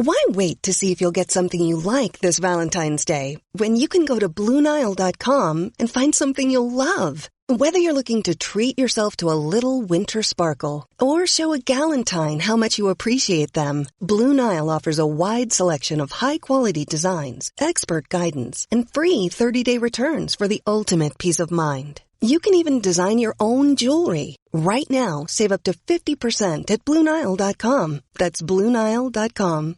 Why wait to see if you'll get something you like this Valentine's Day when you can go to BlueNile.com and find something you'll love? Whether you're looking to treat yourself to a little winter sparkle or show a galentine how much you appreciate them, Blue Nile offers a wide selection of high-quality designs, expert guidance, and free 30-day returns for the ultimate peace of mind. You can even design your own jewelry. Right now, save up to 50% at BlueNile.com. That's BlueNile.com.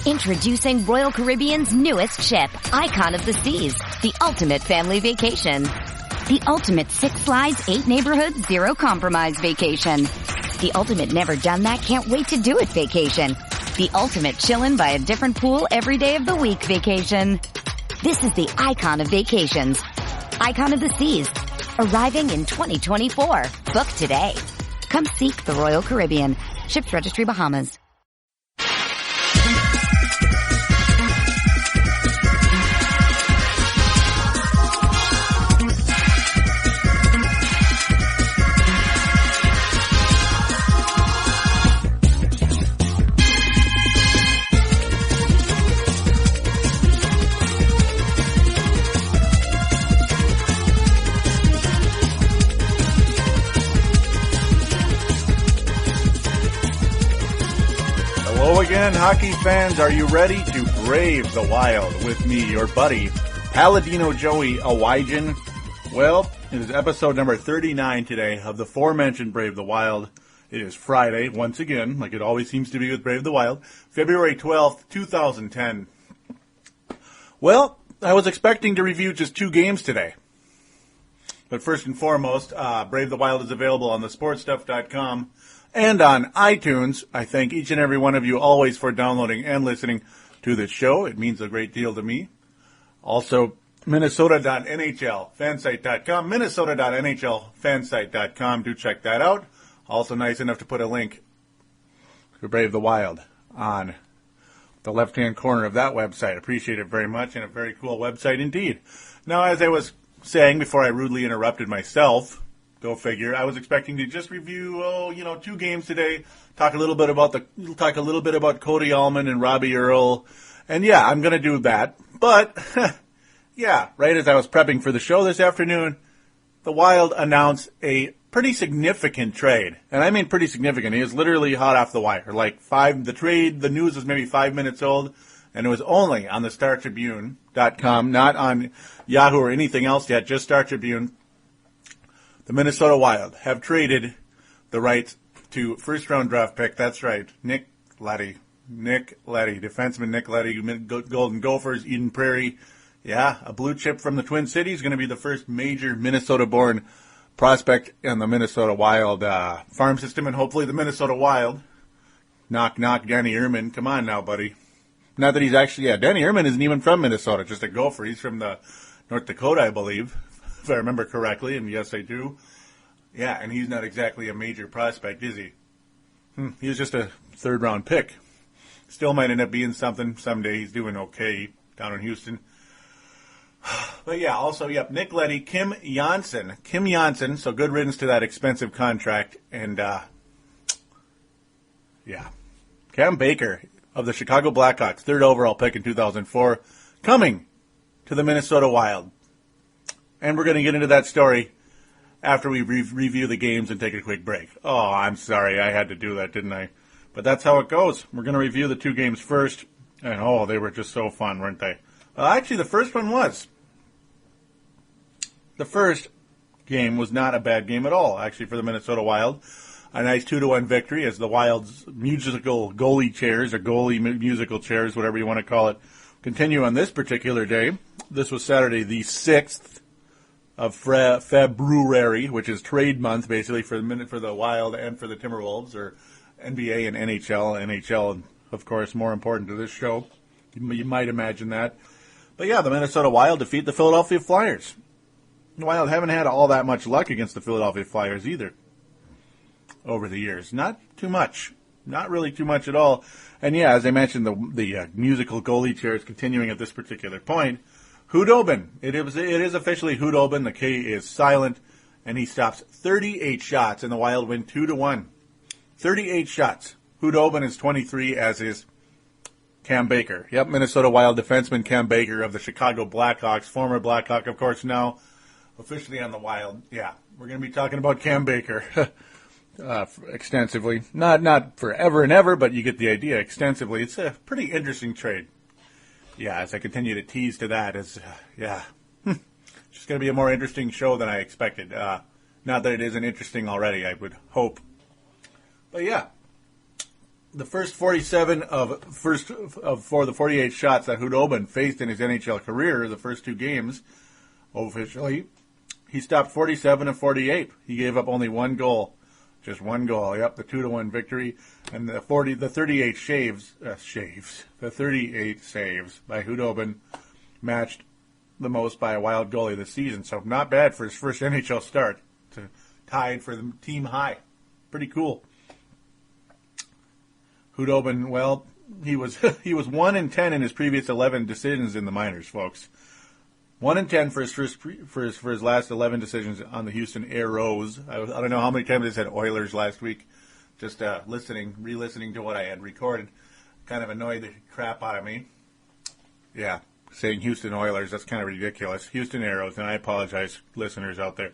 Introducing Royal Caribbean's newest ship, Icon of the Seas, the ultimate family vacation. The ultimate 6 slides, 8 neighborhoods, 0 compromise vacation. The ultimate never done that, can't wait to do it vacation. The ultimate chillin' by a different pool every day of the week vacation. This is the Icon of vacations. Icon of the Seas, arriving in 2024. Book today. Come seek the Royal Caribbean. Ships Registry, Bahamas. Hello again, hockey fans. Are you ready to brave the wild with me, your buddy, Paladino Joey Awajan? Well, it is episode number 39 today of the aforementioned Brave the Wild. It is Friday, once again, like it always seems to be with Brave the Wild, February 12th, 2010. Well, I was expecting to review just 2 games today. But first and foremost, Brave the Wild is available on thesportstuff.com and on iTunes. I thank each and every one of you always for downloading and listening to this show. It means a great deal to me. Also, Minnesota.nhlfansite.com, Minnesota.nhlfansite.com. Do check that out. Also nice enough to put a link to Brave the Wild on the left-hand corner of that website. Appreciate it very much, and a very cool website indeed. Now, as I was saying before I rudely interrupted myself, go figure, I was expecting to just review, 2 games today. Talk a little bit about Cody Allman and Robbie Earl, and yeah, I'm going to do that. But yeah, right as I was prepping for the show this afternoon, the Wild announced a pretty significant trade, and I mean pretty significant. He is literally hot off the wire. The news was maybe 5 minutes old, and it was only on the StarTribune.com, not on Yahoo or anything else yet, just Star Tribune. The Minnesota Wild have traded the rights to first-round draft pick. That's right, Nick Leddy, defenseman Nick Leddy, Golden Gophers, Eden Prairie. Yeah, a blue chip from the Twin Cities, going to be the first major Minnesota-born prospect in the Minnesota Wild farm system, and hopefully the Minnesota Wild. Knock, knock, Danny Ehrman. Come on now, buddy. Not that he's actually, Danny Ehrman isn't even from Minnesota, just a Gopher. He's from North Dakota, I believe, if I remember correctly, and yes, I do. Yeah, and he's not exactly a major prospect, is he? He was just a third-round pick. Still might end up being something someday. He's doing okay down in Houston. But yeah, also, Nick Leddy, Kim Johnsson, so good riddance to that expensive contract. And, Cam Baker of the Chicago Blackhawks, 3rd overall pick in 2004, coming to the Minnesota Wild. And we're going to get into that story after we review the games and take a quick break. Oh, I'm sorry, I had to do that, didn't I? But that's how it goes. We're going to review the 2 games first. And, they were just so fun, weren't they? Actually, the first one was. The first game was not a bad game at all, actually, for the Minnesota Wild. A nice 2-1 victory as the Wild's musical goalie chairs, or goalie musical chairs, whatever you want to call it, continue on this particular day. This was Saturday the 6th of February, which is trade month, basically, for the Wild and for the Timberwolves, or NBA and NHL. NHL, of course, more important to this show. You might imagine that. But yeah, the Minnesota Wild defeat the Philadelphia Flyers. The Wild haven't had all that much luck against the Philadelphia Flyers either over the years. Not too much. Not really too much at all. And yeah, as I mentioned, the musical goalie chair is continuing at this particular point. Hudobin. It is officially Hudobin. The K is silent. And he stops 38 shots, and the Wild win 2-1. 38 shots. Hudobin is 23, as is Cam Baker. Yep, Minnesota Wild defenseman Cam Baker of the Chicago Blackhawks, former Blackhawk, of course, now officially on the Wild. Yeah, we're going to be talking about Cam Baker extensively. Not forever and ever, but you get the idea, extensively. It's a pretty interesting trade. Yeah, as I continue to tease to that, it's just going to be a more interesting show than I expected. Not that it isn't interesting already, I would hope. But yeah, the first 47 for the 48 shots that Hudobin faced in his NHL career, the first two games, officially, he stopped 47 of 48. He gave up only one goal. Just one goal. Yep, the 2-1 victory. And the 38 the 38 saves by Hudobin matched the most by a Wild goalie this season. So not bad for his first NHL start. Tied for the team high. Pretty cool. Hudobin, well, he was 1-10 in his previous 11 decisions in the minors, folks. 1-10 for his last 11 decisions on the Houston Aeros. I don't know how many times I said Oilers last week. Just re-listening to what I had recorded, kind of annoyed the crap out of me. Yeah, saying Houston Oilers, that's kind of ridiculous. Houston Aeros, and I apologize, listeners out there.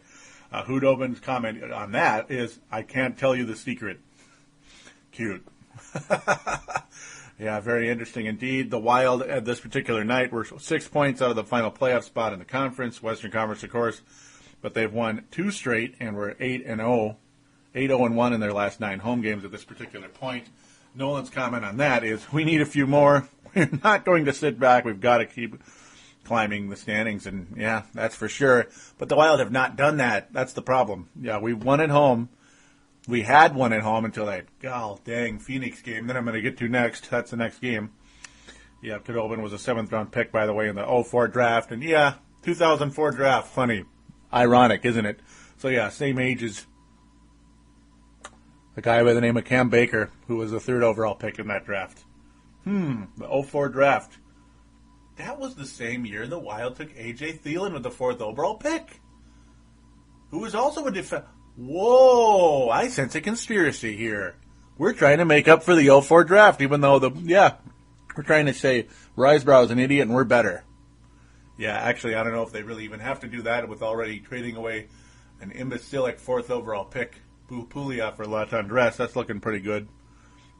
Hudobin's comment on that is, "I can't tell you the secret." Cute. Yeah, very interesting indeed. The Wild at this particular night were 6 points out of the final playoff spot in the conference, Western Conference, of course, but they've won 2 straight and were 8-0 and 1 in their last 9 home games at this particular point. Nolan's comment on that is, we need a few more. We're not going to sit back. We've got to keep climbing the standings, and yeah, that's for sure. But the Wild have not done that. That's the problem. Yeah, we won at home. We had one at home until that, dang, Phoenix game. Then I'm going to get to next. That's the next game. Yeah, Hudobin was a 7th-round pick, by the way, in the 2004 draft. And, yeah, 2004 draft. Funny. Ironic, isn't it? So, yeah, same age as a guy by the name of Cam Baker, who was the 3rd overall pick in that draft. The 2004 draft. That was the same year the Wild took A.J. Thielen with the 4th overall pick, who was also a defense. Whoa, I sense a conspiracy here. We're trying to make up for the 2004 draft, even though we're trying to say Risebrough is an idiot and we're better. Yeah, actually, I don't know if they really even have to do that with already trading away an imbecilic 4th overall pick, Pouliot, for Latendresse. That's looking pretty good.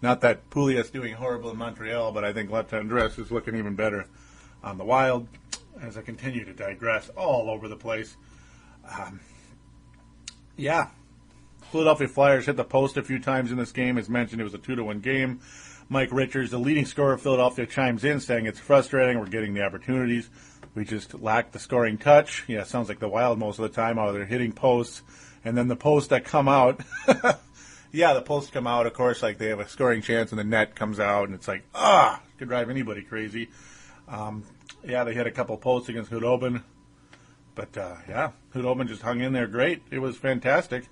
Not that Pouliot's doing horrible in Montreal, but I think Latendresse is looking even better on the Wild, as I continue to digress all over the place. Yeah, Philadelphia Flyers hit the post a few times in this game. As mentioned, it was a 2-1 game. Mike Richards, the leading scorer of Philadelphia, chimes in saying it's frustrating. We're getting the opportunities. We just lack the scoring touch. Yeah, it sounds like the Wild most of the time. They're hitting posts. And then the posts that come out, the posts come out, of course, like they have a scoring chance and the net comes out. And it's like, could drive anybody crazy. They hit a couple posts against Hudobin. But, Hudobin just hung in there great. It was fantastic.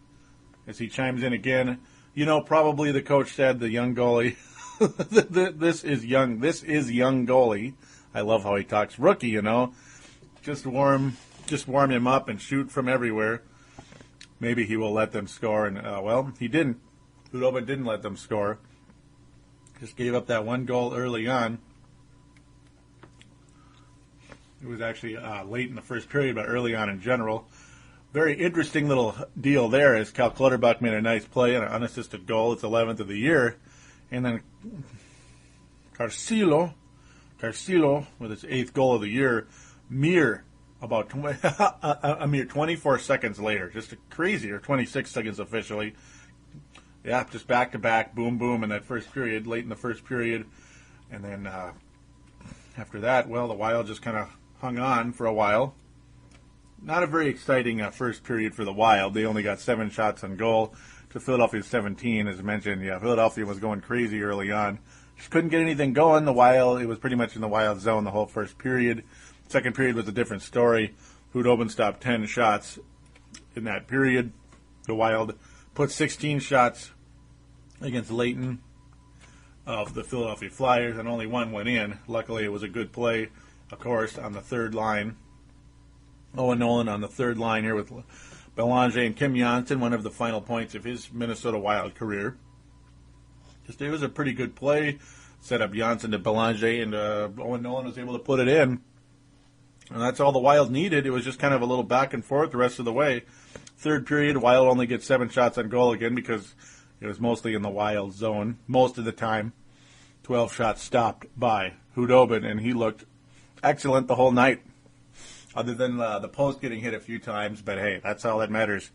As he chimes in again, probably the coach said, the young goalie, this is young goalie. I love how he talks. Rookie, just warm him up and shoot from everywhere. Maybe he will let them score. And, he didn't. Hudobin didn't let them score. Just gave up that one goal early on. It was actually late in the first period, but early on in general. Very interesting little deal there as Cal Clutterbuck made a nice play and an unassisted goal. It's 11th of the year. And then Carcillo with his 8th goal of the year, a mere 24 seconds later. Just crazy, or 26 seconds officially. Yeah, just back-to-back, boom, boom in that first period, late in the first period. And then after that, the Wild just kind of hung on for a while. Not a very exciting first period for the Wild. They only got 7 shots on goal to Philadelphia's 17. As mentioned, Philadelphia was going crazy early on. Just couldn't get anything going. It was pretty much in the Wild zone the whole first period. Second period was a different story. Hudobin stopped 10 shots in that period. The Wild put 16 shots against Leighton of the Philadelphia Flyers, and only one went in. Luckily, it was a good play, of course, on the third line. Owen Nolan on the third line here with Belanger and Kim Johnsson, one of the final points of his Minnesota Wild career. It was a pretty good play. Set up Johnsson to Belanger, and Owen Nolan was able to put it in. And that's all the Wild needed. It was just kind of a little back and forth the rest of the way. Third period, Wild only gets 7 shots on goal again because it was mostly in the Wild zone most of the time. 12 shots stopped by Hudobin, and he looked excellent the whole night, other than the post getting hit a few times. But, hey, that's all that matters.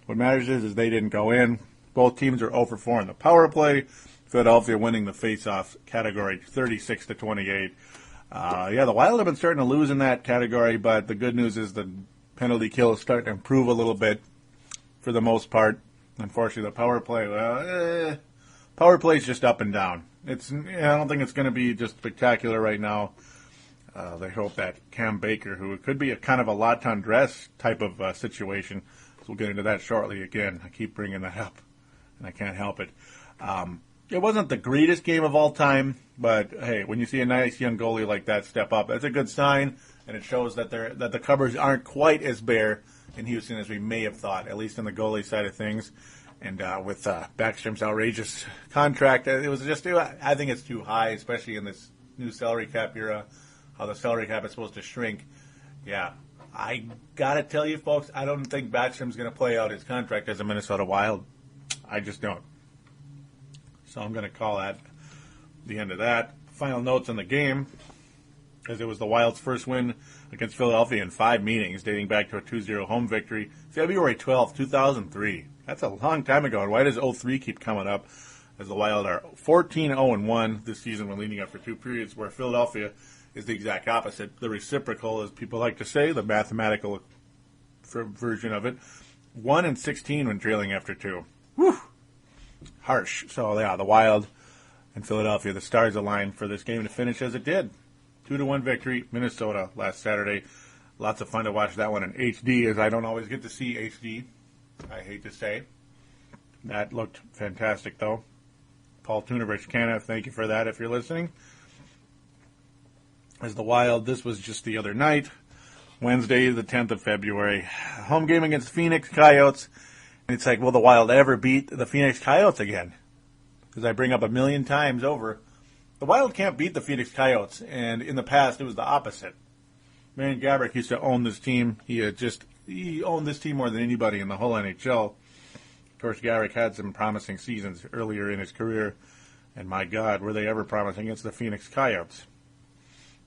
What matters is they didn't go in. Both teams are 0 for 4 in the power play. Philadelphia winning the face-off category 36-28. The Wild have been starting to lose in that category, but the good news is the penalty kill is starting to improve a little bit for the most part. Unfortunately, the power play is just up and down. I don't think it's going to be just spectacular right now. They hope that Cam Baker, who could be a kind of a lot on dress type of situation, so we'll get into that shortly again. I keep bringing that up, and I can't help it. It wasn't the greatest game of all time, but hey, when you see a nice young goalie like that step up, that's a good sign, and it shows that the cupboards aren't quite as bare in Houston as we may have thought, at least on the goalie side of things. And with Backstrom's outrageous contract, I think it's too high, especially in this new salary cap era, how the salary cap is supposed to shrink. Yeah, I got to tell you, folks, I don't think Backstrom's going to play out his contract as a Minnesota Wild. I just don't. So I'm going to call that the end of that. Final notes on the game, as it was the Wild's first win against Philadelphia in 5 meetings, dating back to a 2-0 home victory, February 12th, 2003. That's a long time ago, and why does 03 keep coming up? As the Wild are 14-0-1 this season when leading up for 2 periods, where Philadelphia is the exact opposite. The reciprocal, as people like to say, the mathematical version of it, 1-16 when trailing after 2. Whew! Harsh. So, yeah, the Wild and Philadelphia, the stars aligned for this game to finish as it did. 2-1 victory, Minnesota, last Saturday. Lots of fun to watch that one in HD, as I don't always get to see HD, I hate to say. That looked fantastic, though. Paul Tunovich, Canada, thank you for that if you're listening. As the Wild, this was just the other night, Wednesday, the 10th of February. Home game against Phoenix Coyotes. And it's like, will the Wild ever beat the Phoenix Coyotes again? As I bring up a million times over, the Wild can't beat the Phoenix Coyotes. And in the past, it was the opposite. Marian Gaborik used to own this team. He owned this team more than anybody in the whole NHL. Of course, Gaborik had some promising seasons earlier in his career. And my God, were they ever promising against the Phoenix Coyotes.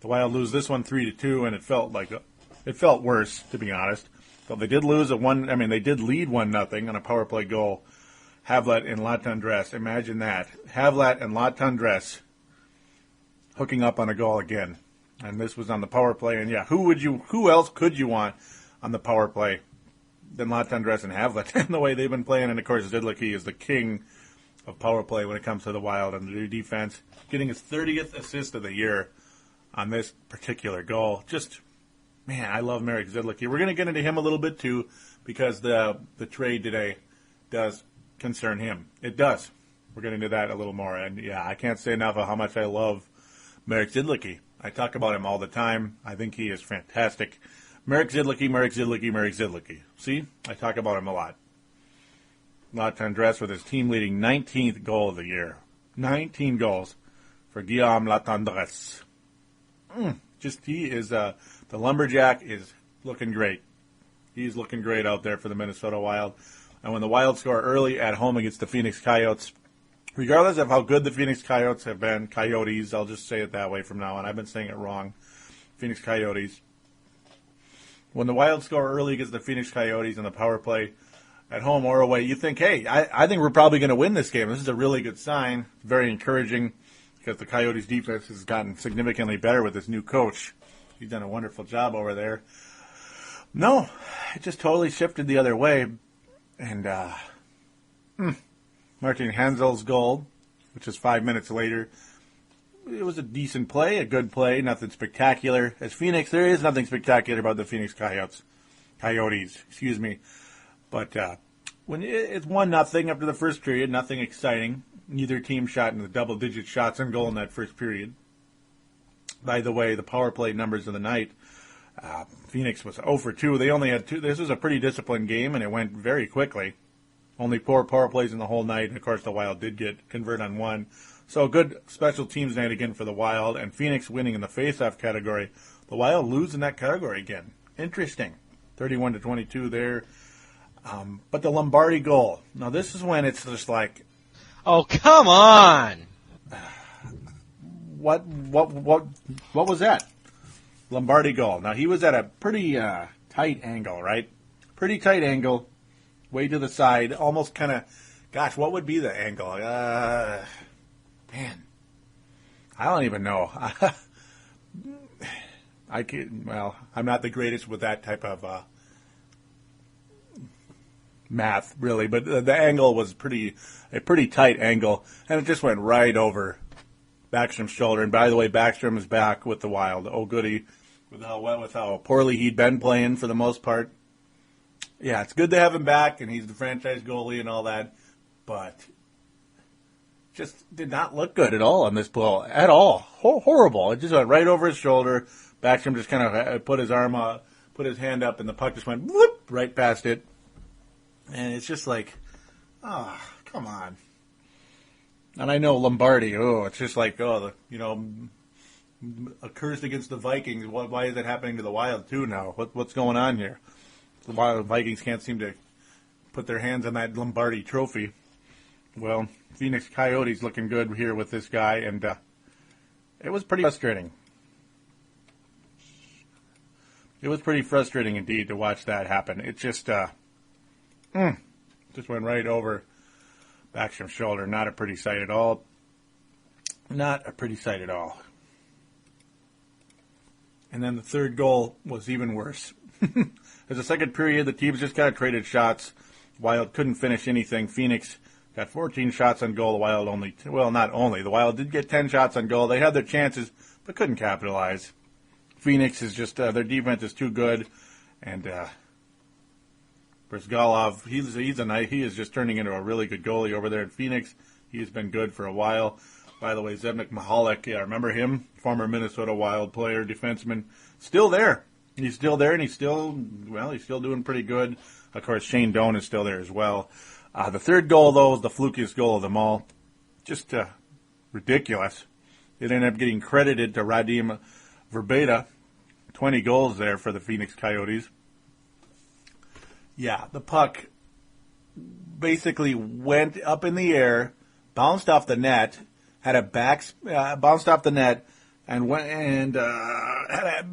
The Wild lose this one 3-2, and it felt worse, to be honest. So they did lose they did lead 1-0 on a power play goal. Havlat and Latendresse, imagine that. Havlat and Latendresse hooking up on a goal again. And this was on the power play, and yeah, who else could you want on the power play than Latendresse and Havlat, and the way they've been playing. And of course, Zidlicki is the king of power play when it comes to the Wild and their defense, getting his 30th assist of the year on this particular goal. Just, man, I love Marek Zidlicki. We're going to get into him a little bit too, because the trade today does concern him. It does. We're getting into that a little more. And yeah, I can't say enough of how much I love Marek Zidlicki. I talk about him all the time. I think he is fantastic. Marek Zidlicki, Marek Zidlicki, Marek Zidlicki. See? I talk about him a lot. Latendresse with his team-leading 19th goal of the year. 19 goals for Guillaume Latendresse. He is, the Lumberjack is looking great. He's looking great out there for the Minnesota Wild. And when the Wild score early at home against the Phoenix Coyotes, regardless of how good the Phoenix Coyotes have been, Coyotes, I'll just say it that way from now on. I've been saying it wrong. Phoenix Coyotes. When the Wild score early against the Phoenix Coyotes in the power play at home or away, you think, hey, I think we're probably going to win this game. This is a really good sign. It's very encouraging because the Coyotes' defense has gotten significantly better with this new coach. He's done a wonderful job over there. No, it just totally shifted the other way. And Martin Hanzel's goal, which is 5 minutes later, it was a decent play, a good play, nothing spectacular. As Phoenix, there is nothing spectacular about the Phoenix Coyotes. But when it's 1-0 after the first period, nothing exciting. Neither team shot in the double-digit shots on goal in that first period. By the way, the power play numbers of the night, Phoenix was 0 for 2. They only had 2. This was a pretty disciplined game, and it went very quickly. Only 4 power plays in the whole night, and of course the Wild did convert on one. So good special teams night again for the Wild, and Phoenix winning in the faceoff category. The Wild lose in that category again. Interesting. 31-22 there. But the Lombardi goal. Now this is when it's just like, oh, come on! What was that? Lombardi goal. Now he was at a pretty tight angle, right? Pretty tight angle, way to the side, almost kind of. Gosh, what would be the angle? Man, I don't even know. I'm not the greatest with that type of math, really, but the angle was a pretty tight angle, and it just went right over Backstrom's shoulder. And by the way, Backstrom is back with the Wild. Oh, goody. With how poorly he'd been playing for the most part. Yeah, it's good to have him back, and he's the franchise goalie and all that, but just did not look good at all on this blow. At all. Horrible. It just went right over his shoulder. Backstrom just kind of put his hand up, and the puck just went whoop right past it. And it's just like, oh, come on. And I know Lombardi, it's just like, occurs against the Vikings. Why is that happening to the Wild too now? What's going on here? The Wild Vikings can't seem to put their hands on that Lombardi trophy. Well, Phoenix Coyotes looking good here with this guy, and it was pretty frustrating. It was pretty frustrating indeed to watch that happen. It just went right over Backstrom's shoulder. Not a pretty sight at all. Not a pretty sight at all. And then the third goal was even worse. As the second period, the teams just kind of traded shots. Wild couldn't finish anything. Phoenix got 14 shots on goal. The Wild the Wild did get 10 shots on goal. They had their chances, but couldn't capitalize. Phoenix is just, their defense is too good. And Brizgalov, he is just turning into a really good goalie over there in Phoenix. He has been good for a while. By the way, Zednik Mahalik, remember him? Former Minnesota Wild player, defenseman. Still there. He's still there, and he's still doing pretty good. Of course, Shane Doan is still there as well. The third goal, though, was the flukiest goal of them all. Just ridiculous. It ended up getting credited to Radim Verbata. 20 goals there for the Phoenix Coyotes. Yeah, the puck basically went up in the air, bounced off the net, bounced off the net, and went at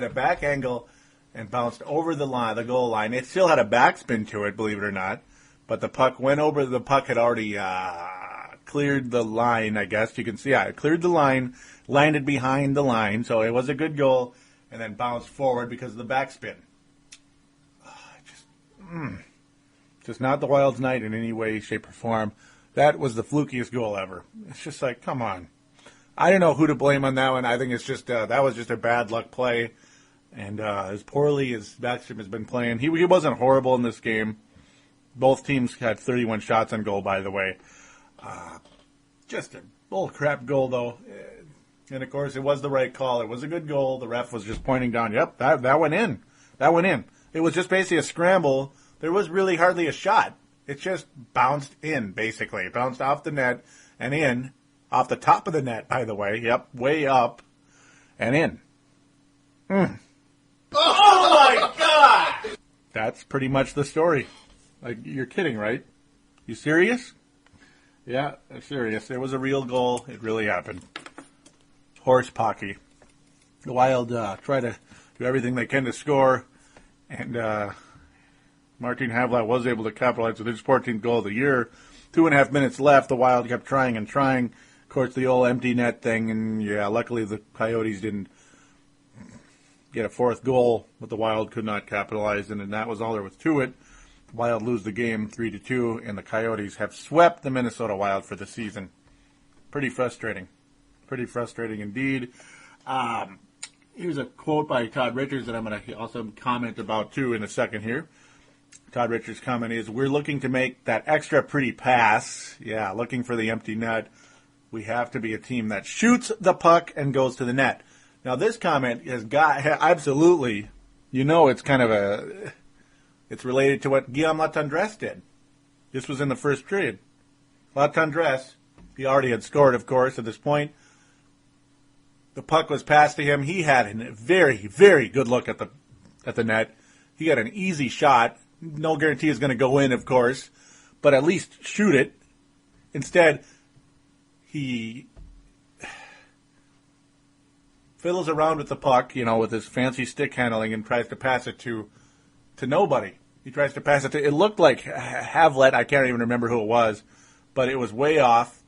a back angle and bounced over the goal line. It still had a backspin to it, believe it or not, but the puck went over. The puck had already cleared the line, I guess you can see. Yeah, it cleared the line, landed behind the line, so it was a good goal, and then bounced forward because of the backspin. Just not the Wild's night in any way, shape, or form. That was the flukiest goal ever. It's just like, come on. I don't know who to blame on that one. I think it's just that was just a bad luck play. And as poorly as Backstrom has been playing, he wasn't horrible in this game. Both teams had 31 shots on goal, by the way. Just a bull crap goal, though. And, of course, it was the right call. It was a good goal. The ref was just pointing down, yep, that went in. That went in. It was just basically a scramble. There was really hardly a shot. It just bounced in, basically. It bounced off the net and in. Off the top of the net, by the way. Yep, way up and in. Oh, my God! That's pretty much the story. Like, you're kidding, right? You serious? Yeah, I'm serious. It was a real goal. It really happened. Horse pocky. The Wild try to do everything they can to score, and Martin Havlat was able to capitalize with his 14th goal of the year. 2.5 minutes left. The Wild kept trying and trying. Of course, the old empty net thing, and luckily the Coyotes didn't get a fourth goal, but the Wild could not capitalize, and that was all there was to it. The Wild lose the game 3-2, and the Coyotes have swept the Minnesota Wild for the season. Pretty frustrating. Pretty frustrating indeed. Here's a quote by Todd Richards that I'm going to also comment about, too, in a second here. Todd Richards' comment is, we're looking to make that extra pretty pass. Yeah, looking for the empty net. We have to be a team that shoots the puck and goes to the net. Now, this comment has got absolutely, it's kind of it's related to what Guillaume Latendresse did. This was in the first period. Latendresse, he already had scored, of course, at this point. The puck was passed to him. He had a very, very good look at the net. He had an easy shot. No guarantee it's going to go in, of course, but at least shoot it. Instead, he fiddles around with the puck, with his fancy stick handling and tries to pass it to nobody. He tries to pass it to, it looked like Havlet, I can't even remember who it was, but it was way off.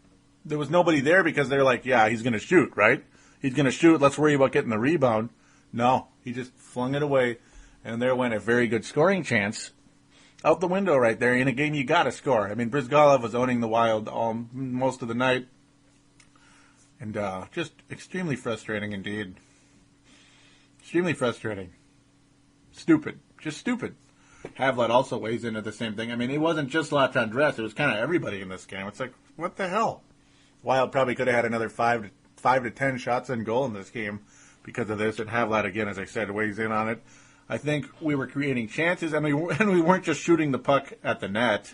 There was nobody there because they're like, yeah, he's going to shoot, right? He's going to shoot, let's worry about getting the rebound. No, he just flung it away, and there went a very good scoring chance out the window right there. In a game, you got to score. I mean, Brizgalov was owning the Wild most of the night, and just extremely frustrating indeed. Extremely frustrating. Stupid. Just stupid. Havlet also weighs into the same thing. I mean, it wasn't just Latendresse. It was kind of everybody in this game. It's like, what the hell? Wild probably could have had another 5 to 10 shots on goal in this game because of this. And Havlet, again, as I said, weighs in on it. I think we were creating chances, and we weren't just shooting the puck at the net,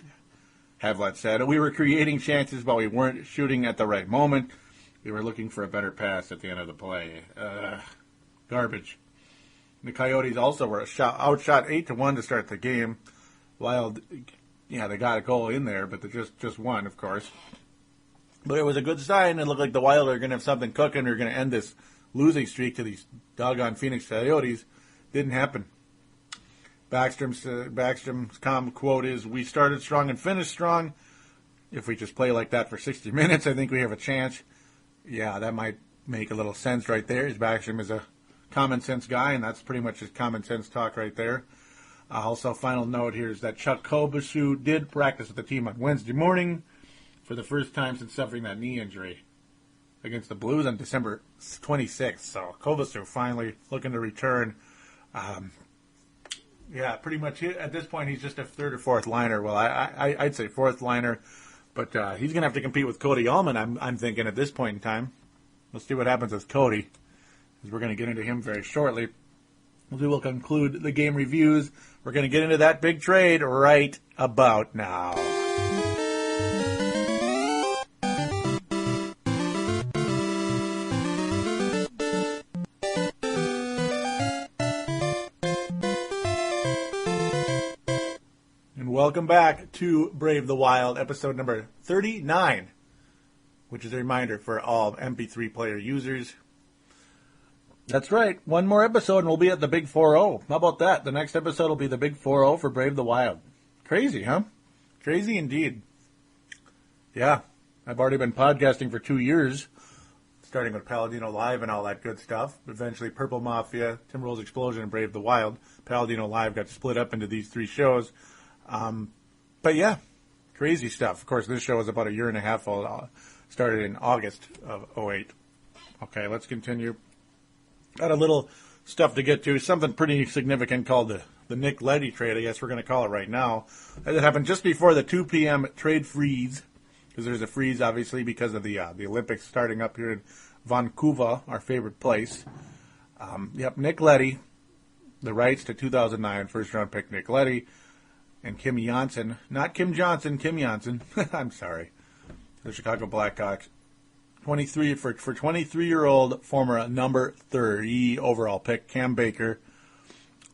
Havlet said. We were creating chances, but we weren't shooting at the right moment. We were looking for a better pass at the end of the play. Garbage. The Coyotes also were outshot 8-1 to start the game. Wild, they got a goal in there, but they just won, of course. But it was a good sign. It looked like the Wild are going to have something cooking. They're going to end this losing streak to these doggone Phoenix Coyotes. Didn't happen. Backstrom's quote is, "We started strong and finished strong. If we just play like that for 60 minutes, I think we have a chance." Yeah, that might make a little sense right there. Backstrom is a common sense guy, and that's pretty much his common sense talk right there. Also, final note here is that Chuck Kobasu did practice with the team on Wednesday morning for the first time since suffering that knee injury against the Blues on December 26th. So Kobasu finally looking to return. Pretty much at this point he's just a third or fourth liner. Well, I'd say fourth liner, but he's going to have to compete with Cody Allman, I'm thinking, at this point in time. We'll see what happens with Cody, because we're going to get into him very shortly. We will conclude the game reviews. We're going to get into that big trade right about now. And welcome back to Brave the Wild, episode number 39, which is a reminder for all MP3 player users. That's right. One more episode and we'll be at the Big 4-0. How about that? The next episode will be the Big 4-0 for Brave the Wild. Crazy, huh? Crazy indeed. Yeah. I've already been podcasting for 2 years, starting with Paladino Live and all that good stuff. Eventually Purple Mafia, Timberwolves Explosion, and Brave the Wild. Paladino Live got split up into these 3 shows. But yeah, crazy stuff. Of course, this show is about a year and a half old. Started in August of 2008. Okay, let's continue. Got a little stuff to get to. Something pretty significant called the Nick Leddy trade, I guess we're going to call it right now. It happened just before the 2 p.m. trade freeze, because there's a freeze, obviously, because of the Olympics starting up here in Vancouver, our favorite place. Nick Leddy, the rights to 2009 first-round pick Nick Leddy, and Kim Johnsson, not Kim Johnsson, Kim Johnsson, I'm sorry, the Chicago Blackhawks, 23-year-old former number 30 overall pick Cam Baker,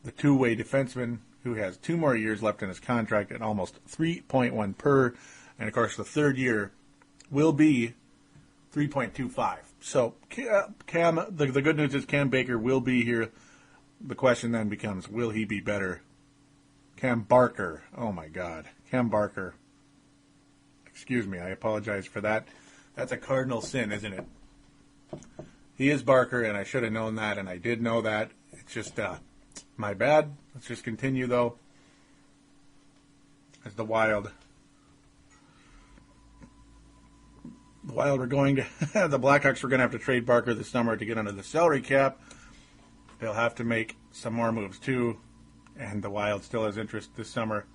the two-way defenseman who has 2 more years left in his contract at almost 3.1 per, and of course the third year will be 3.25. So Cam, the good news is Cam Baker will be here. The question then becomes, will he be better? Cam Barker. Oh my God. Cam Barker. Excuse me, I apologize for that. That's a cardinal sin, isn't it? He is Barker, and I should have known that, and I did know that. It's just my bad. Let's just continue, though. As the Wild are going to, the Blackhawks are going to have to trade Barker this summer to get under the salary cap. They'll have to make some more moves, too. And the Wild still has interest this summer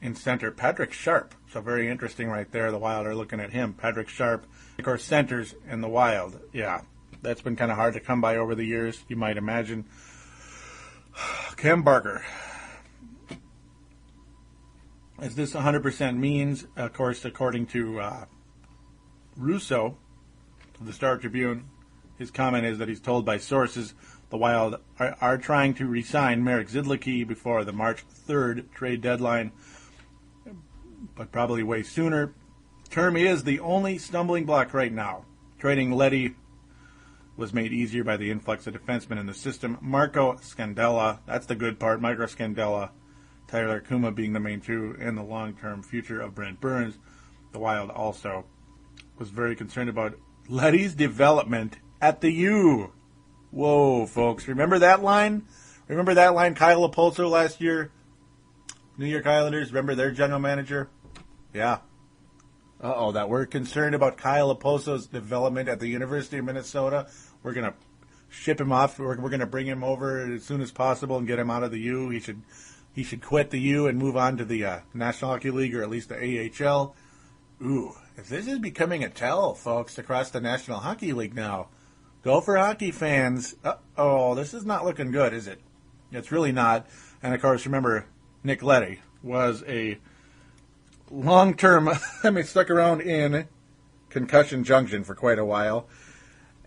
in center Patrick Sharp. So very interesting right there. The Wild are looking at him. Patrick Sharp. Of course, centers in the Wild. Yeah, that's been kind of hard to come by over the years, you might imagine. Cam Barker. As this 100% means, of course, according to Russo of the Star Tribune, his comment is that he's told by sources the Wild are trying to re-sign Marek Zidlicky before the March 3rd trade deadline, but probably way sooner. Term is the only stumbling block right now. Trading Leddy was made easier by the influx of defensemen in the system. Marco Scandella, that's the good part. Marco Scandella, Tyler Kuma being the main two, and the long-term future of Brent Burns. The Wild also was very concerned about Leddy's development at the U. Whoa, folks. Remember that line? Remember that line, Kyle Apolso last year? New York Islanders, remember their general manager? Yeah. That we're concerned about Kyle Apolso's development at the University of Minnesota. We're going to ship him off. We're going to bring him over as soon as possible and get him out of the U. He should quit the U and move on to the National Hockey League, or at least the AHL. Ooh, if this is becoming a tell, folks, across the National Hockey League now. Go for hockey fans. This is not looking good, is it? It's really not. And, of course, remember, Nick Leddy was a long-term, stuck around in concussion junction for quite a while.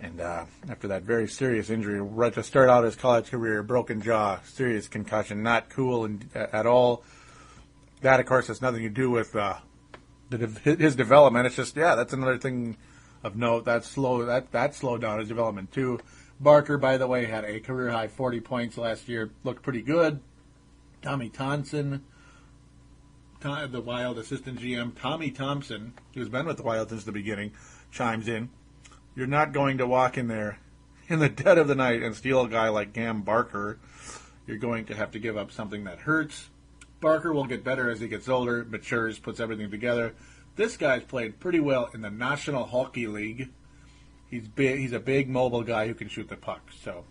And after that very serious injury, right to start out his college career, broken jaw, serious concussion, not cool at all. That, of course, has nothing to do with his development. It's just, that's another thing of note. That slowed down his development, too. Barker, by the way, had a career-high 40 points last year. Looked pretty good. Tommy Thompson, the Wild assistant GM, Tommy Thompson, who's been with the Wild since the beginning, chimes in. You're not going to walk in there in the dead of the night and steal a guy like Cam Barker. You're going to have to give up something that hurts. Barker will get better as he gets older, matures, puts everything together. This guy's played pretty well in the National Hockey League. He's big. He's a big, mobile guy who can shoot the puck. So,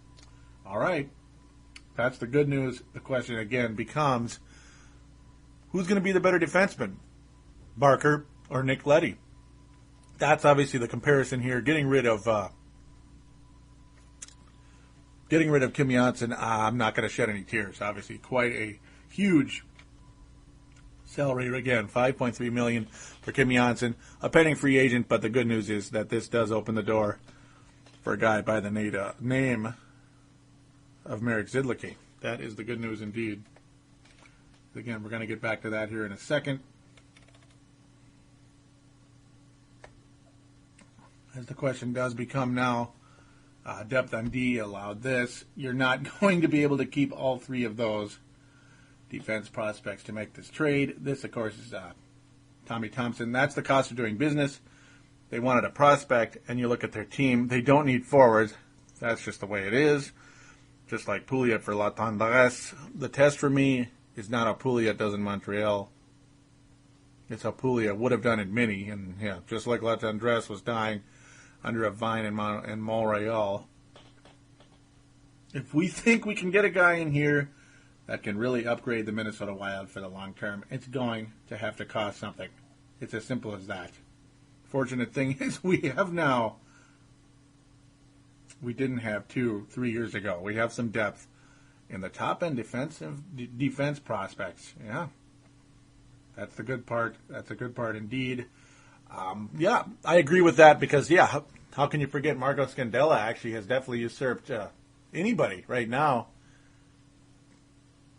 all right. That's the good news. The question, again, becomes, who's going to be the better defenseman, Barker or Nick Leddy? That's obviously the comparison here. Getting rid of Kim Johnsson, I'm not going to shed any tears. Obviously, quite a huge salary. Again, $5.3 million for Kim Johnsson, a pending free agent. But the good news is that this does open the door for a guy by the name of Marek Zidlicky. That is the good news indeed. Again, we're going to get back to that here in a second. As the question does become now, depth on D allowed this. You're not going to be able to keep all three of those defense prospects to make this trade. This, of course, is Tommy Thompson. That's the cost of doing business. They wanted a prospect, and you look at their team. They don't need forwards. That's just the way it is. Just like Pouliot for La Tendresse. The test for me is not how Pouliot does in Montreal. It's how Pouliot would have done in Mini. And, just like La Tendresse was dying under a vine in Montreal. If we think we can get a guy in here that can really upgrade the Minnesota Wild for the long term, it's going to have to cost something. It's as simple as that. Fortunate thing is we have now, we didn't have 2-3 years ago. We have some depth in the top-end defense prospects. Yeah, that's the good part. That's a good part indeed. I agree with that because, how can you forget Marco Scandella actually has definitely usurped anybody right now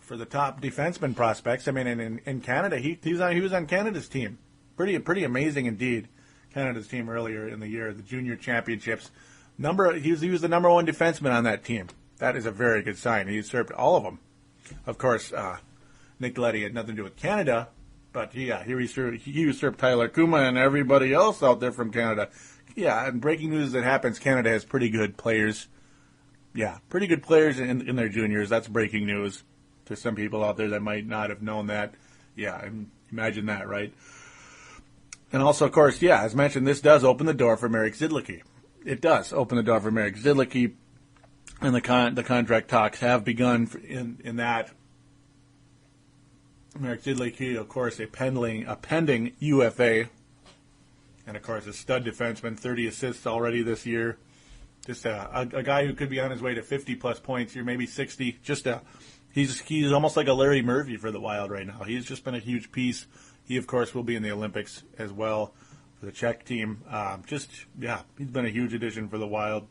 for the top defenseman prospects. I mean, in Canada, he was on Canada's team. Pretty amazing indeed. Canada's team earlier in the year, the junior championships. He was the number one defenseman on that team. That is a very good sign. He usurped all of them. Of course, Nick Leddy had nothing to do with Canada, but he usurped Tyler Kuma and everybody else out there from Canada. Yeah, and breaking news that happens, Canada has pretty good players. Yeah, pretty good players in their juniors. That's breaking news to some people out there that might not have known that. Yeah, imagine that, right? And also, of course, as mentioned, this does open the door for Marek Zidlicky. It does open the door for Marek Zidlicky, and the contract talks have begun in that. Marek Zidlicky, of course, a pending UFA, and of course a stud defenseman, 30 assists already this year. Just a guy who could be on his way to 50-plus points here, maybe 60. Just a He's almost like a Larry Murphy for the Wild right now. He's just been a huge piece. He, of course, will be in the Olympics as well for the Czech team. He's been a huge addition for the Wild.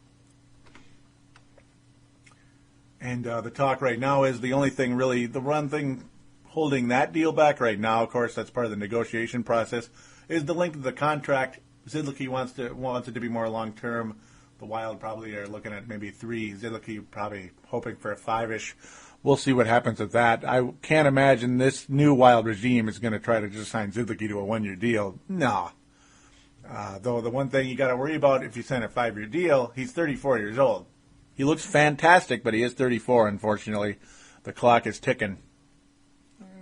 And the talk right now is the only thing really, the one thing holding that deal back right now, of course, that's part of the negotiation process, is the length of the contract. Zidlicky wants it to be more long-term. The Wild probably are looking at maybe 3. Zidlicky probably hoping for a 5-ish. We'll see what happens with that. I can't imagine this new Wild regime is going to try to just sign Zidlicky to a 1-year deal. No. Though the one thing you got to worry about if you sign a 5-year deal, he's 34 years old. He looks fantastic, but he is 34, unfortunately. The clock is ticking.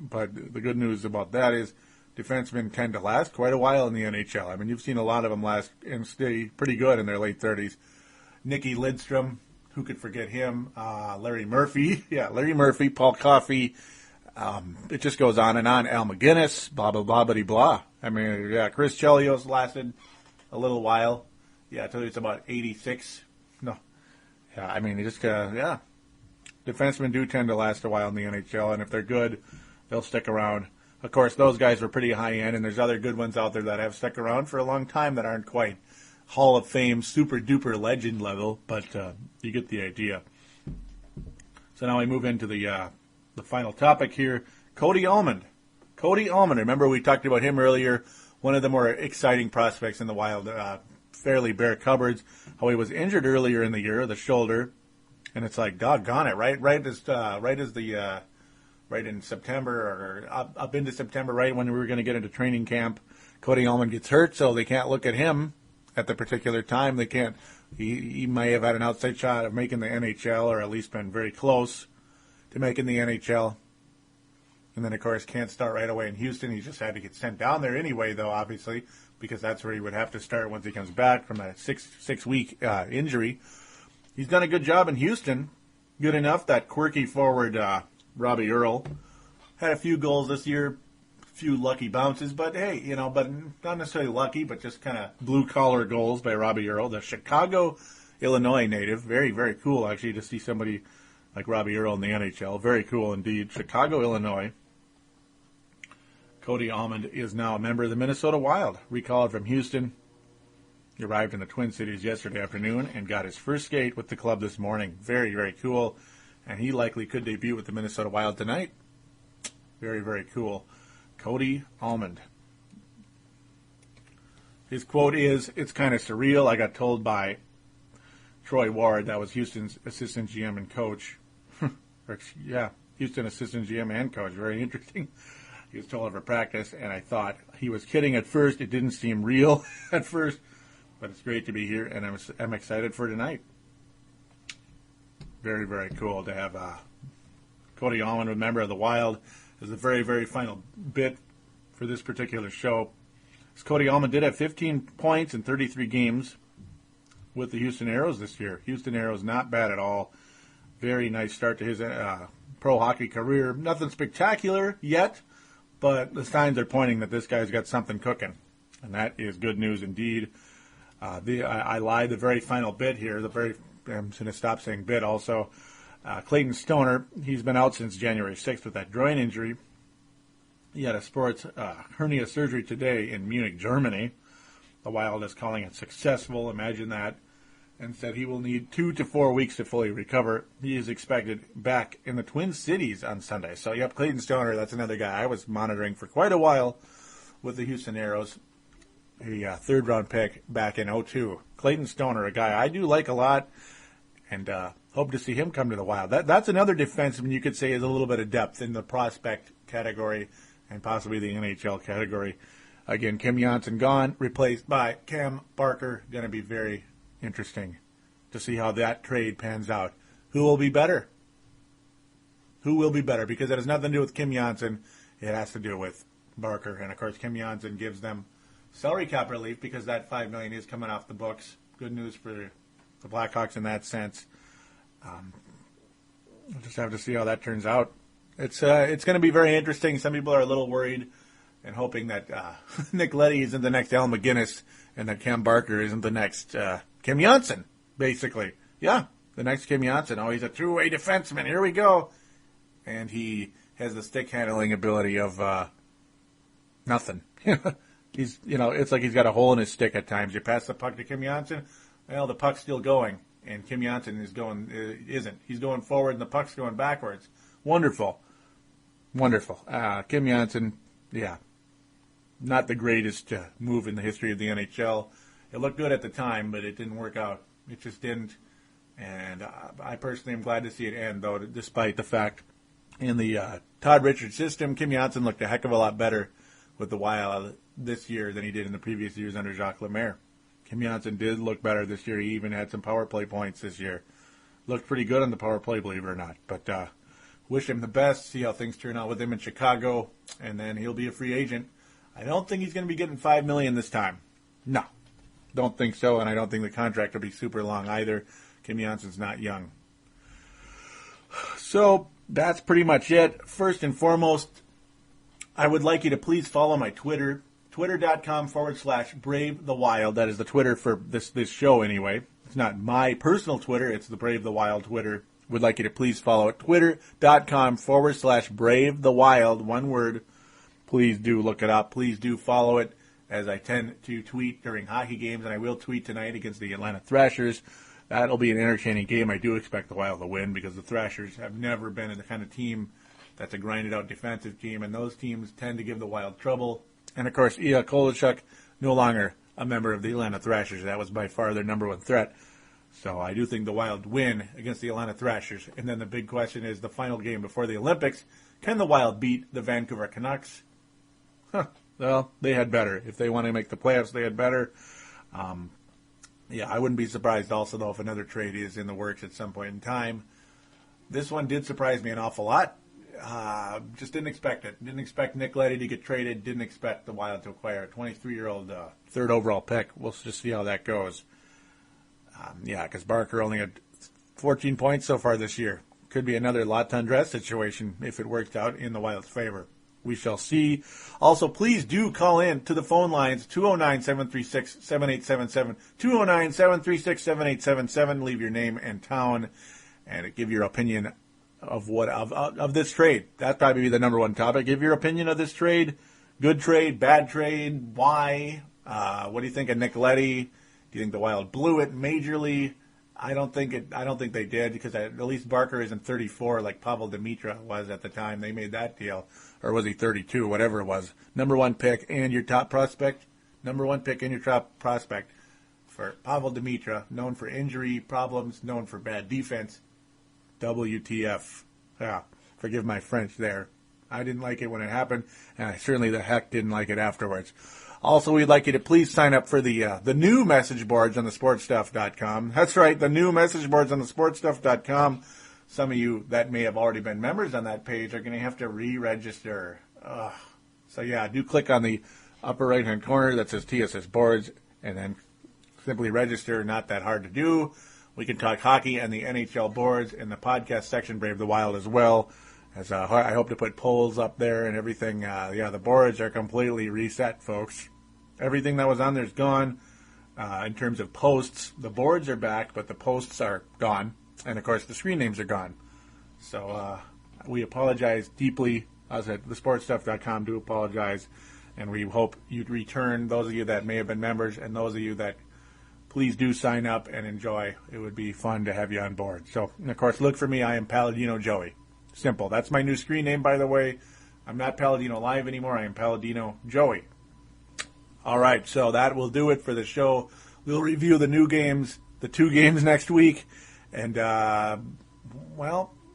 But the good news about that is defensemen tend to last quite a while in the NHL. I mean, you've seen a lot of them last and stay pretty good in their late 30s. Nicky Lidstrom, who could forget him? Larry Murphy. Yeah, Larry Murphy, Paul Coffey. It just goes on and on. Al McGinnis, blah, blah, blah, blah, blah. I mean, yeah, Chris Chelios lasted a little while. Yeah, I told you it's about 86. No. Yeah, I mean, defensemen do tend to last a while in the NHL, and if they're good, they'll stick around. Of course, those guys were pretty high-end, and there's other good ones out there that have stuck around for a long time that aren't quite Hall of Fame, super-duper legend level, but you get the idea. So now we move into the final topic here, Cody Almond. Cody Almond, remember we talked about him earlier, one of the more exciting prospects in the Wild, fairly bare cupboards, how he was injured earlier in the year, the shoulder, and it's like, doggone it, right in September or up into September, right when we were going to get into training camp, Cody Almond gets hurt, so they can't look at him at the particular time. They can't. He may have had an outside shot of making the NHL, or at least been very close to making the NHL. And then, of course, can't start right away in Houston. He just had to get sent down there anyway, though, obviously, because that's where he would have to start once he comes back from a six-week injury. He's done a good job in Houston. Good enough that quirky forward Robbie Earl had a few goals this year, a few lucky bounces, but hey, but not necessarily lucky, but just kind of blue-collar goals by Robbie Earl, the Chicago, Illinois native. Very, very cool, actually, to see somebody like Robbie Earl in the NHL. Very cool indeed. Chicago, Illinois. Cody Almond is now a member of the Minnesota Wild, recalled from Houston. He arrived in the Twin Cities yesterday afternoon and got his first skate with the club this morning. Very, very cool. And he likely could debut with the Minnesota Wild tonight. Very, very cool. Cody Almond. His quote is, "It's kind of surreal. I got told by Troy Ward," that was Houston's assistant GM and coach. Houston assistant GM and coach. Very interesting. He was told over practice, and I thought he was kidding at first. It didn't seem real at first, but it's great to be here, and I'm excited for tonight. Very, very cool to have Cody Almond, a member of the Wild, as the very, very final bit for this particular show. As Cody Almond did have 15 points in 33 games with the Houston Aeros this year. Houston Aeros, not bad at all. Very nice start to his pro hockey career. Nothing spectacular yet, but the signs are pointing that this guy's got something cooking, and that is good news indeed. I lied, the very final bit here, I'm going to stop saying bit also. Clayton Stoner, he's been out since January 6th with that groin injury. He had a sports hernia surgery today in Munich, Germany. The Wild is calling it successful, imagine that, and said he will need 2 to 4 weeks to fully recover. He is expected back in the Twin Cities on Sunday. So, yep, Clayton Stoner, that's another guy I was monitoring for quite a while with the Houston Aeros. A third-round pick back in 2002. Clayton Stoner, a guy I do like a lot, and hope to see him come to the Wild. That's another defenseman you could say is a little bit of depth in the prospect category and possibly the NHL category. Again, Kim Johnsson gone, replaced by Cam Barker. Going to be very interesting to see how that trade pans out. Who will be better? Who will be better? Because it has nothing to do with Kim Johnsson. It has to do with Barker. And, of course, Kim Johnsson gives them salary cap relief because that $5 million is coming off the books. Good news for the BlackHawks in that sense. We'll just have to see how that turns out. It's going to be very interesting. Some people are a little worried and hoping that Nick Leddy isn't the next Al McGinnis and that Cam Barker isn't the next Kim Johnsson, basically. Yeah, the next Kim Johnsson. Oh, he's a two-way defenseman. Here we go. and he has the stick handling ability of nothing. It's like he's got a hole in his stick at times. You pass the puck to Kim Johnsson, well, the puck's still going, and Kim Johnsson isn't. He's going forward, and the puck's going backwards. Wonderful. Kim Johnsson, yeah, not the greatest move in the history of the NHL. It looked good at the time, but it didn't work out. It just didn't. And I personally am glad to see it end, though, despite the fact in the Todd Richards system, Kim Johnsson looked a heck of a lot better with the Wild this year than he did in the previous years under Jacques Lemaire. Kim Johnsson did look better this year. He even had some power play points this year. Looked pretty good on the power play, believe it or not. But wish him the best, see how things turn out with him in Chicago, and then he'll be a free agent. I don't think he's going to be getting $5 million this time. No, don't think so, and I don't think the contract will be super long either. Kim Johnsson's not young. So that's pretty much it. First and foremost, I would like you to please follow my Twitter, twitter.com/Brave the Wild. That is the Twitter for this show anyway. It's not my personal Twitter, it's the Brave the Wild Twitter. Would like you to please follow it. Twitter.com/Brave the Wild. One word. Please do look it up. Please do follow it, as I tend to tweet during hockey games, and I will tweet tonight against the Atlanta Thrashers. That'll be an entertaining game. I do expect the Wild to win because the Thrashers have never been the kind of team that's a grinded-out defensive team, and those teams tend to give the Wild trouble. And, of course, Ilya Kovalchuk, no longer a member of the Atlanta Thrashers. That was by far their number one threat. So I do think the Wild win against the Atlanta Thrashers. And then the big question is the final game before the Olympics. Can the Wild beat the Vancouver Canucks? Well, they had better. If they want to make the playoffs, they had better. I wouldn't be surprised also, though, if another trade is in the works at some point in time. This one did surprise me an awful lot. Just didn't expect it. Didn't expect Nick Leddy to get traded. Didn't expect the Wild to acquire a 23-year-old third overall pick. We'll just see how that goes. Because Barker only had 14 points so far this year. Could be another La Tendresse situation if it works out in the Wild's favor. We shall see. Also, please do call in to the phone lines, 209-736-7877, 209-736-7877. Leave your name and town and give your opinion of this trade. That'd probably be the number one topic. Give your opinion of this trade. Good trade, bad trade, why? What do you think of Nick Leddy? Do you think the Wild blew it majorly? I don't think they did, because at least Barker isn't 34 like Pavel Demitra was at the time they made that deal. Or was he 32, whatever it was. Number one pick and your top prospect. Number one pick and your top prospect for Pavel Demitra, known for injury problems, known for bad defense. WTF. Yeah, forgive my French there. I didn't like it when it happened, and I certainly the heck didn't like it afterwards. Also, we'd like you to please sign up for the new message boards on the sportstuff.com. That's right, the new message boards on the sportstuff.com. Some of you that may have already been members on that page are going to have to re-register. So, do click on the upper right-hand corner that says TSS Boards, and then simply register. Not that hard to do. We can talk hockey and the NHL boards in the podcast section, Brave the Wild, as well. As I hope to put polls up there and everything. The boards are completely reset, folks. Everything that was on there is gone. In terms of posts, the boards are back, but the posts are gone. And, of course, the screen names are gone. So we apologize deeply. Us at thesportstuff.com do apologize. And we hope you'd return, those of you that may have been members, and those of you that please do sign up and enjoy. It would be fun to have you on board. So, and of course, look for me. I am Paladino Joey. Simple. That's my new screen name, by the way. I'm not Paladino Live anymore. I am Paladino Joey. All right, so that will do it for the show. We'll review the new games, the 2 games next week. And, there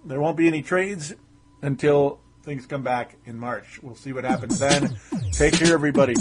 won't be any trades until things come back in March. We'll see what happens then. Take care, everybody.